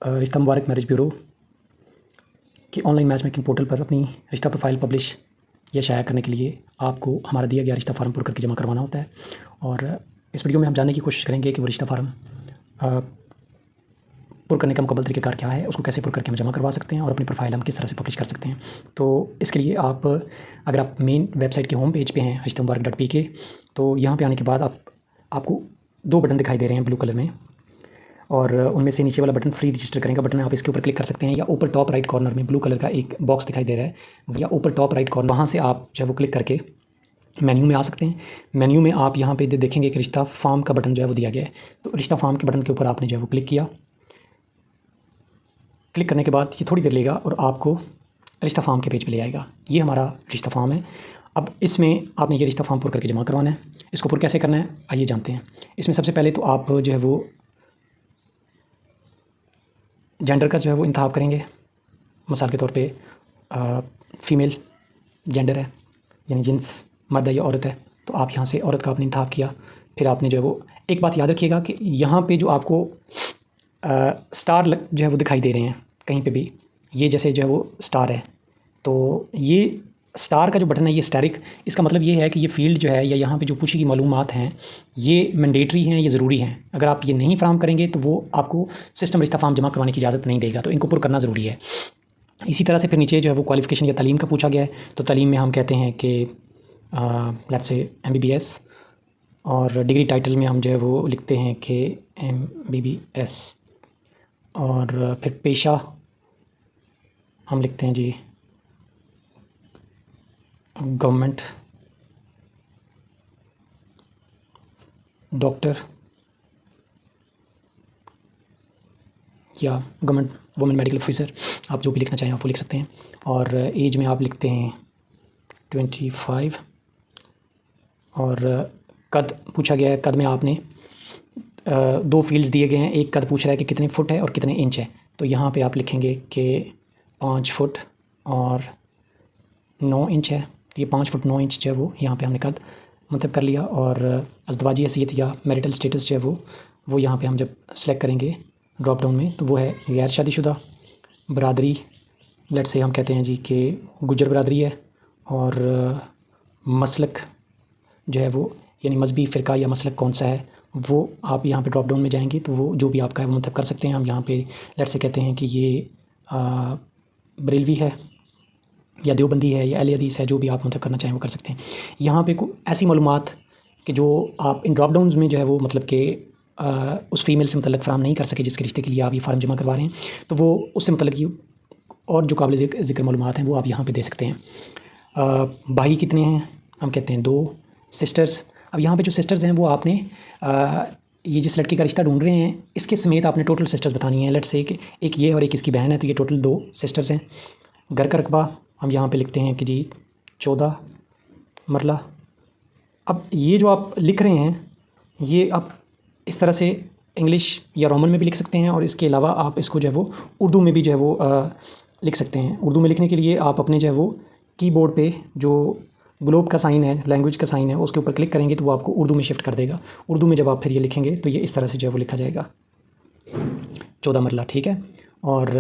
रिश्ता मुबारक marriage bureau की online match making portal पर अपनी रिश्ता प्रोफाइल पब्लिश या शाया करने के लिए आपको हमारा दिया गया रिश्ता फार्म पुर करके जमा करवाना होता है। और इस वीडियो में हम जानने की कोशिश करेंगे कि वो रिश्ता फार्म पुर करने का मुकम्मल तरीक़ेकार क्या है, उसको कैसे पुर करके हम जमा करवा सकते हैं और अपनी प्रोफाइल हम किस तरह से पब्लिश कर सकते हैं। तो इसके लिए आप अगर आप मेन वेबसाइट के होम पेज पे हैं रिश्तामुबारक.pk, तो यहाँ पे आने के बाद आपको 2 बटन दिखाई दे रहे हैं ब्लू कलर में, और उनमें से नीचे वाला बटन फ्री रजिस्टर करेंगे बटन है, आप इसके ऊपर क्लिक कर सकते हैं। या ऊपर टॉप राइट कॉर्नर में ब्लू कलर का एक बॉक्स दिखाई दे रहा है, या ऊपर टॉप राइट कॉर्नर, वहाँ से आप जब वो क्लिक करके मेन्यू में आ सकते हैं। मेन्यू में आप यहाँ पे देखेंगे कि रिश्ता फार्म का बटन जो है वो दिया गया है। तो रिश्ता फार्म के बटन के ऊपर आपने जो है वो क्लिक किया। क्लिक करने के बाद ये थोड़ी देर लेगा और आपको रिश्ता फार्म के पेज पे ले आएगा। ये हमारा रिश्ता फार्म है। अब इसमें आपने ये रिश्ता फार्म पुर करके जमा करवाना है। इसको पुर कैसे करना है आइए जानते हैं। इसमें सबसे पहले तो आप जो है वो जेंडर का जो है वो इंतखाब करेंगे। मिसाल के तौर पे फ़ीमेल जेंडर है, यानी जिन्स मर्द है या औरत है, तो आप यहाँ से औरत का आपने इंतखाब किया। फिर आपने जो है वो एक बात याद रखिएगा कि यहाँ पे जो आपको स्टार जो है वो दिखाई दे रहे हैं कहीं पे भी, ये जैसे जो है वो स्टार है, तो ये स्टार का जो बटन है ये स्टैरिक, इसका मतलब ये है कि ये फ़ील्ड जो है या यहाँ पे जो पूछी गई मालूमात हैं ये मैंडेटरी हैं, ये ज़रूरी हैं। अगर आप ये नहीं फराहम करेंगे तो वो आपको सिस्टम रिश्ता फार्म जमा करवाने की इजाज़त नहीं देगा, तो इनको पुर करना ज़रूरी है। इसी तरह से फिर नीचे जो है वो क्वालिफ़िकेशन या तालीम का पूछा गया है, तो तालीम में हम कहते हैं कि लेट्स से MBBS, और डिग्री टाइटल में हम जो है वो लिखते हैं कि MBBS, और फिर पेशा हम लिखते हैं जी गवर्नमेंट डॉक्टर या गवर्नमेंट वुमेन मेडिकल ऑफिसर, आप जो भी लिखना चाहें आप वो लिख सकते हैं। और एज में आप लिखते हैं 25। और कद पूछा गया है, कद में आपने 2 फील्ड्स दिए गए हैं। एक कद पूछ रहा है कि कितने फुट है और कितने इंच है, तो यहाँ पे आप लिखेंगे कि 5 फुट और 9 इंच है। ये 5 फुट 9 इंच जो है वो यहाँ पे हमने कद मतलब कर लिया। और अज़दवाजी हैसियत या मैरिटल स्टेटस जो है वो यहाँ पे हम जब सेलेक्ट करेंगे ड्रॉप डाउन में, तो वो है गैर शादीशुदा। बरादरी लेट्स से हम कहते हैं जी कि गुजर बरादरी है। और मसलक जो है वो यानी मजहबी फ़िरका या मसलक कौन सा है, वो आप यहाँ पे ड्रॉप डाउन में जाएंगे तो वो जो भी आपका है वो मतलब कर सकते हैं। हम यहाँ पे लेट्स से कहते हैं कि ये बरेलवी है या देवबंदी है या अहले हदीस है, जो भी आप मतलब करना चाहें वो कर सकते हैं। यहाँ पे ऐसी मालूमात कि जो आप इन ड्रॉप डाउन्स में जो है वो मतलब कि उस फीमेल से मतलब फ़राहम नहीं कर सके जिसके रिश्ते के लिए आप ये फार्म जमा करवा रहे हैं, तो वो उससे मतलब कि और जो काबिल ज़िक्र मालूमात हैं वो आप यहाँ पे दे सकते हैं। भाई कितने हैं, हम कहते हैं 2। सिस्टर्स, अब यहाँ पे जो सिस्टर्स हैं वो आपने ये जिस लड़की का रिश्ता ढूंढ रहे हैं इसके समेत आपने टोटल सिस्टर्स बतानी है। लेट्स से एक ये और एक इसकी बहन है, तो ये टोटल 2 सिस्टर्स हैं। घर का रकबा हम यहाँ पे लिखते हैं कि जी 14 मरला। अब ये जो आप लिख रहे हैं ये आप इस तरह से इंग्लिश या रोमन में भी लिख सकते हैं, और इसके अलावा आप इसको जो है वो उर्दू में भी जो है वो लिख सकते हैं। उर्दू में लिखने के लिए आप अपने जो है वो कीबोर्ड पे जो ग्लोब का साइन है, लैंग्वेज का साइन है, उसके ऊपर क्लिक करेंगे तो वो आपको उर्दू में शिफ्ट कर देगा। उर्दू में जब आप फिर ये लिखेंगे तो ये इस तरह से जो है वो लिखा जाएगा 14 मरला, ठीक है। और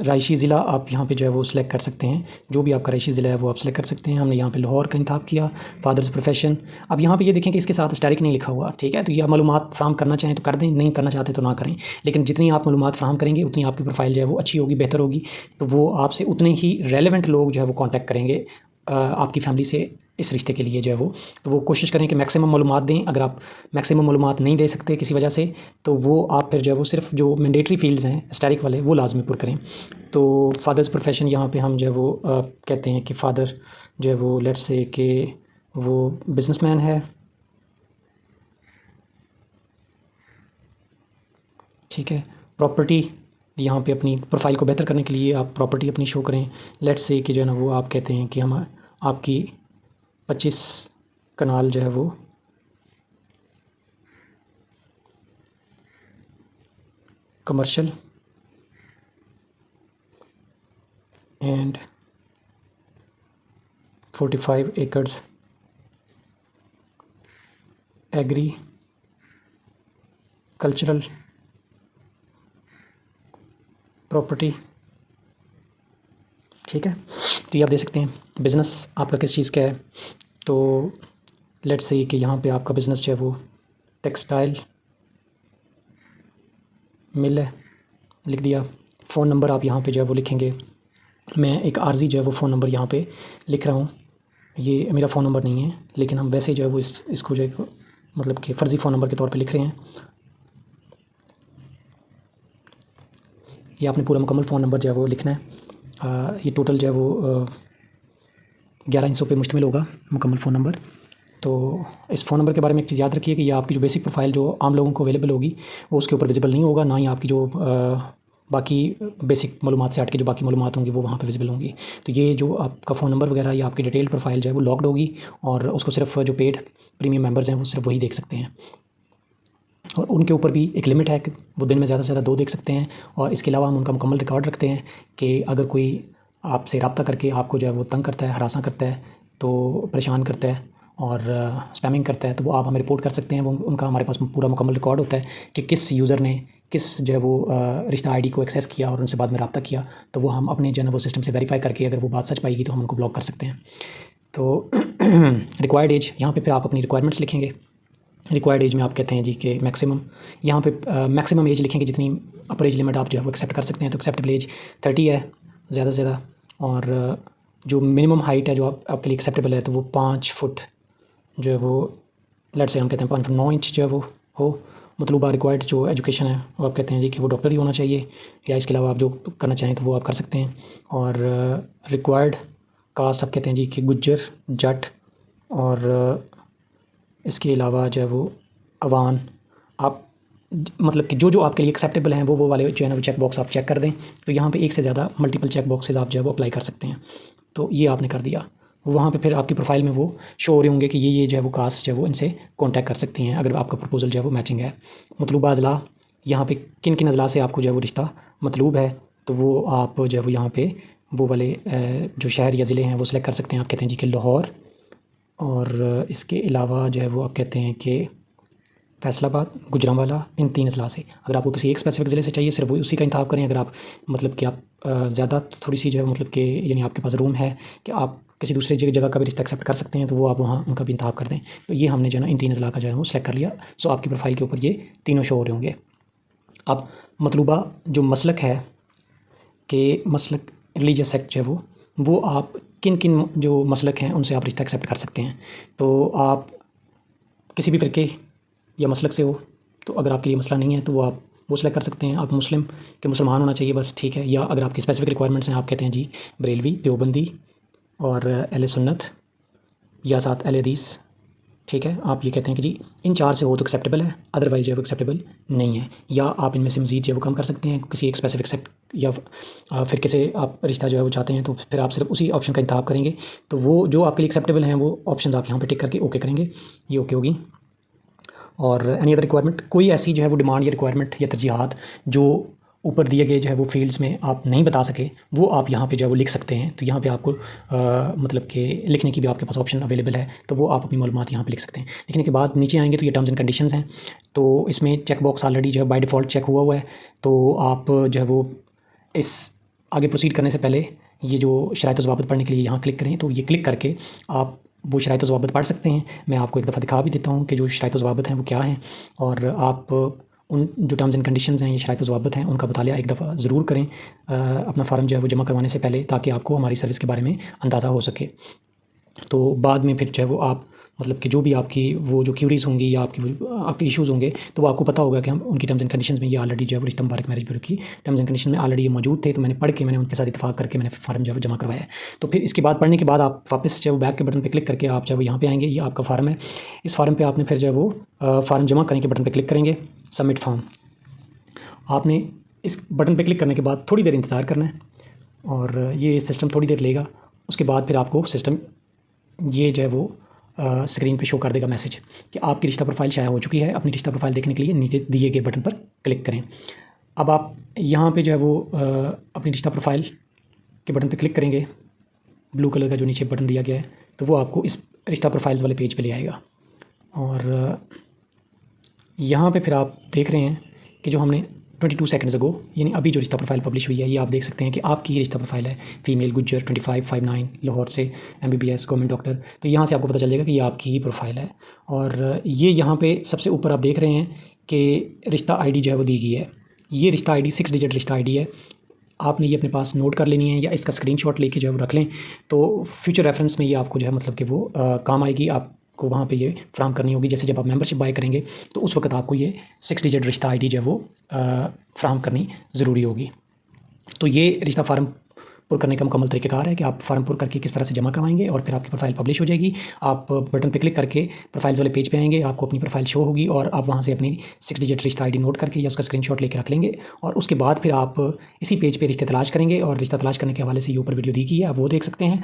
रायशी ज़िला आप यहाँ पे जो है वो सिलेक्ट कर सकते हैं, जो भी आपका रायशी ज़िला है वो आप सिलेक्ट कर सकते हैं। हमने यहाँ पे लाहौर का इंतखाब किया। फादर्स प्रोफेशन, अब यहाँ पे ये देखें कि इसके साथ स्टैरिक नहीं लिखा हुआ, ठीक है। तो ये आप मालूमात फ्राहम करना चाहें तो कर दें, नहीं करना चाहते तो ना करें, लेकिन जितनी आप मालूमात फ्राहम करेंगे उतनी आपकी प्रोफाइल जो है वो अच्छी होगी, बेहतर होगी, तो वो आपसे उतने ही रेलेवेंट लोग जो है वो कॉन्टैक्ट करेंगे आपकी फैमिली से इस रिश्ते के लिए जो है वो। तो वो कोशिश करें कि मैक्सिमम मालूमात दें। अगर आप मैक्सिमम मालूमात नहीं दे सकते किसी वजह से, तो वो आप फिर जो है वो सिर्फ जो मैंडेटरी फील्ड्स हैं स्टैरिक वाले वो लाजमी पुर करें। तो फादर्स प्रोफेशन यहाँ पे हम जो है वो कहते हैं कि फ़ादर जो है वो लेट्स से कि वो बिजनेसमैन है, ठीक है। प्रॉपर्टी यहाँ पे अपनी प्रोफाइल को बेहतर करने के लिए आप प्रॉपर्टी अपनी शो करें। लेट्स से कि जो है ना वो आप कहते हैं कि हम आपकी 25 कनाल जो है वो commercial and 45 acres agricultural property, ठीक है। तो ये आप दे सकते हैं बिज़नेस आपका किस चीज़ का है। तो लेट्स से कि यहाँ पे आपका बिज़नेस जो है वो टेक्सटाइल मिल है, लिख दिया। फ़ोन नंबर आप यहाँ पे जो है वो लिखेंगे। मैं एक आर्जी जो है वो फ़ोन नंबर यहाँ पे लिख रहा हूँ। ये मेरा फ़ोन नंबर नहीं है, लेकिन हम वैसे जो है वो इसको जो है मतलब कि फ़र्ज़ी फ़ोन नंबर के तौर पे लिख रहे हैं। ये आपने पूरा मुकम्मल फ़ोन नंबर जो है वो लिखना है। ये टोटल जो है वो 11 हिस्सों पे मुश्तमिल होगा मुकम्मल फ़ोन नंबर। तो इस फ़ोन नंबर के बारे में एक चीज़ याद रखिए कि ये आपकी जो बेसिक प्रोफ़ाइल जो आम लोगों को अवेलेबल होगी वो उसके ऊपर विजिबल नहीं होगा, ना ही आपकी जो बाकी बेसिक मालूमात से हट के जो बाकी मालूमात होंगी वो वहाँ पे विजिबल होंगी। तो ये जो आपका फ़ोन नंबर वगैरह या आपकी डिटेल प्रोफ़ाइल जो है वो लॉक्ड होगी और उसको सिर्फ जो पेड प्रीमियम मेंबर्स हैं वो सिर्फ वही देख सकते हैं। और उनके ऊपर भी एक लिमिट है कि वो दिन में ज़्यादा से ज़्यादा 2 देख सकते हैं। और इसके अलावा हम उनका मुकम्मल रिकॉर्ड रखते हैं कि अगर कोई आपसे रब्ता करके आपको जो है वो तंग करता है, हरासा करता है, तो परेशान करता है और स्पैमिंग करता है, तो वो आप हमें रिपोर्ट कर सकते हैं। वो उनका हमारे पास पूरा मुकम्मल रिकॉर्ड होता है कि किस यूज़र ने किस जो है वो रिश्ता आईडी को एक्सेस किया और उनसे बाद में रब्ता किया। तो वो हम अपने जो है ना वो सिस्टम से वेरीफाई करके अगर वो बात सच पाएगी तो हम उनको ब्लॉक कर सकते हैं। तो रिक्वायर्ड एज यहाँ पे फिर आप अपनी रिक्वायरमेंट्स लिखेंगे। रिक्वायर्ड एज में आप कहते हैं जी कि मैक्सिमम, यहाँ पे मैक्सिमम एज लिखेंगे जितनी अपर एज लिमिट आप जो है वो एक्सेप्ट कर सकते हैं। तो एक्सेप्टेबल एज 30 है ज़्यादा से ज़्यादा। और जो मिनिमम हाइट है जो आपके लिए एक्सेप्टेबल है तो वो 5 फुट जो है वो लेट्स से हम कहते हैं 5 फुट 9 इंच जो है वो हो। मतलूबा रिक्वायर्ड जो एजुकेशन है वो आप कहते हैं जी कि वो डॉक्टर ही होना चाहिए, या इसके अलावा आप जो करना चाहें तो वो आप कर सकते हैं। और रिक्वायर्ड कास्ट आप कहते हैं जी कि गुज्जर, जट और इसके अलावा जो है वो अवान। आप मतलब कि जो आपके लिए एक्सेप्टेबल हैं वो वाले जो है ना वो चेक बॉक्स आप चेक कर दें। तो यहाँ पे एक से ज़्यादा मल्टीपल चेक बॉक्सेस आप जो है वो अप्लाई कर सकते हैं। तो ये आपने कर दिया, वहाँ पे फिर आपकी प्रोफाइल में वो शो हो रहे होंगे कि ये जो है वो कास्ट जो है वो इनसे कॉन्टैक्ट कर सकती हैं अगर आपका प्रपोजल जो है वो मैचिंग है। मतलूबा अज़ला, यहाँ पे किन किन अज़ला से आपको जो है वो रिश्ता मतलूब है, तो वो आप जो है वो यहाँ पे वो वाले जो शहर या ज़िले हैं वो सिलेक्ट कर सकते हैं। आप कहते हैं जी कि लाहौर, और इसके अलावा जो है वो आप कहते हैं कि फैसलाबाद, गुजरांवाला, इन 3 अज़ला से। अगर आपको किसी एक स्पेसिफिक ज़िले से चाहिए सिर्फ वो उसी का इंतखाब करें। अगर आप मतलब कि आप ज़्यादा थोड़ी सी जो है मतलब कि यानी आपके पास रूम है कि आप किसी दूसरी जगह का भी रिश्ता एक्सेप्ट कर सकते हैं तो वो आप वहाँ उनका भी इंतखाब कर दें। तो ये हमने जो है ना इन 3 अज़ला का जो है वो सिलेक्ट कर लिया। सो आपकी प्रोफाइल के ऊपर ये तीनों शो हो रहे होंगे। अब मतलूबा जो मसलक है कि मसलक रिलीजियस सेक्ट जो है वो आप किन किन जो मसलक हैं उनसे आप रिश्ता एक्सेप्ट कर सकते हैं। तो आप किसी भी फ़िरके या मसलक से हो, तो अगर आपके लिए मसला नहीं है तो आप वो सिलेक्ट कर सकते हैं। आप मुस्लिम के मुसलमान होना चाहिए बस, ठीक है। या अगर आपकी स्पेसिफिक रिक्वायरमेंट्स हैं, आप कहते हैं जी बरेलवी, देवबंदी और अहले सुन्नत या साथ अहले हदीस, ठीक है। आप ये कहते हैं कि जी इन 4 से हो तो एक्सेप्टेबल है, अदरवाइज़ जो है वो एक्सेप्टेबल नहीं है। या आप इनमें से मज़ीद जो है वो कम कर सकते हैं किसी एक स्पेसिफिक सेक्ट या फ़िरके से आप रिश्ता जो है वो चाहते हैं, तो फिर आप सिर्फ उसी ऑप्शन का इंतखाब करेंगे। तो वो जो आपके लिए एक्सेप्टेबल हैं वो ऑप्शन आप यहाँ पे टिक करके ओके करेंगे, ये ओके होगी। और एनी अदर रिक्वायरमेंट, कोई ऐसी जो है वो डिमांड या रिक्वायरमेंट या तरजीहात जो ऊपर दिए गए जो है वो फील्ड्स में आप नहीं बता सके, वो आप यहाँ पे जो है वो लिख सकते हैं। तो यहाँ पे आपको मतलब कि लिखने की भी आपके पास ऑप्शन अवेलेबल है, तो वो आप अपनी मालूमात यहाँ पे लिख सकते हैं। लिखने के बाद नीचे आएंगे तो ये टर्म्स एंड कंडीशंस हैं। तो इसमें चेक बॉक्स ऑलरेडी जो है बाय डिफ़ॉल्ट चेक हुआ है। तो आप जो है वो इस आगे प्रोसीड करने से पहले ये जो शराइत व ज़वाबित पढ़ने के लिए यहाँ क्लिक करें, तो ये क्लिक करके आप वो शराइत व ज़वाबित पढ़ सकते हैं। मैं आपको एक दफ़ा दिखा भी देता हूँ कि जो शराइत व ज़वाबित हैं वो क्या हैं। और आप उन जो टर्म्स एंड कंडीशंस हैं, ये शराइत व ज़वाबित हैं, उनका मुतालिया एक दफ़ा ज़रूर करें अपना फ़ार्म जो है वो जमा करवाने से पहले, ताकि आपको हमारी सर्विस के बारे में अंदाज़ा हो सके। तो बाद में फिर जो है वो आप मतलब कि जो भी आपकी वो जो क्यूरीज़ होंगी या आपके इश्यूज़ होंगे, तो वो आपको पता होगा कि हम उनकी टर्म्स एंड कंडीशंस में ये ऑलरेडी जो है वो रिश्ता मुबारक मैरिज ब्यूरो की टर्म्स एंड कंडीशन में ऑलरेडी ये मौजूद थे। तो मैंने पढ़ के मैंने उनके साथ इत्तेफाक करके मैंने फ़ार्म जो है जमा करवाया है। तो फिर इसके बाद पढ़ने के बाद आप वापस जो है बैक के बटन पर क्लिक करके आप जो है यहाँ पे आएंगे। ये आपका फ़ार्म है, इस फ़ार्म पर आपने फिर जो है वो फ़ार्म जमा करने के बटन पर क्लिक करेंगे, सबमिट फ़ार्म। आपने इस बटन पर क्लिक करने के बाद थोड़ी देर इंतज़ार करना है और ये सिस्टम थोड़ी देर लेगा। उसके बाद फिर आपको सिस्टम ये जो है वो स्क्रीन पे शो कर देगा मैसेज कि आपकी रिश्ता प्रोफाइल शाया हो चुकी है। अपनी रिश्ता प्रोफाइल देखने के लिए नीचे दिए गए बटन पर क्लिक करें। अब आप यहाँ पे जो है वो अपनी रिश्ता प्रोफाइल के बटन पर क्लिक करेंगे, ब्लू कलर का जो नीचे बटन दिया गया है, तो वो आपको इस रिश्ता प्रोफाइल्स वाले पेज पे ले आएगा। और यहाँ पे फिर आप देख रहे हैं कि जो हमने 22 सेकंड्स अगो, यानी अभी जो रिश्ता प्रोफाइल पब्लिश हुई है ये आप देख सकते हैं कि आपकी ही रिश्ता प्रोफाइल है। फीमेल गुज्जर 25 59 लाहौर से MBBS गवर्नमेंट डॉक्टर। तो यहाँ से आपको पता चल जाएगा कि ये आपकी ही प्रोफाइल है। और ये यहाँ पे सबसे ऊपर आप देख रहे हैं कि रिश्ता ID जो है वो दी गई है। ये रिश्ता ID 6 डिजिट रिश्ता ID है। आपने ये अपने पास नोट कर लेनी है या इसका स्क्रीनशॉट लेके जो है वो रख लें, तो फ्यूचर रेफरेंस में ये आपको जो है मतलब कि वो काम आएगी। आपको वहाँ पे ये फ्राहम करनी होगी। जैसे जब आप मेंबरशिप बाय करेंगे तो उस वक्त आपको ये 6 डिजिट रिश्ता ID जो है वो फ्राहम करनी ज़रूरी होगी। तो ये रिश्ता फार्म पुर करने का मुकम्मल तरीक़ाकार है कि आप फार्म पुर करके किस तरह से जमा करवाएंगे और फिर आपकी प्रोफाइल पब्लिश हो जाएगी। आप बटन पे क्लिक करके प्रोफाइल्स वाले पेज पे आएंगे, आपको अपनी प्रोफाइल शो होगी और आप वहाँ से अपनी 6 डिजिट रिश्ता ID नोट करके या उसका स्क्रीनशॉट लेके रख लेंगे। और उसके बाद फिर आप इसी पेज पे रिश्ते तलाश करेंगे और रिश्ता तलाश करने के हवाले से ये ऊपर वीडियो दी गई है, आप वो देख सकते हैं।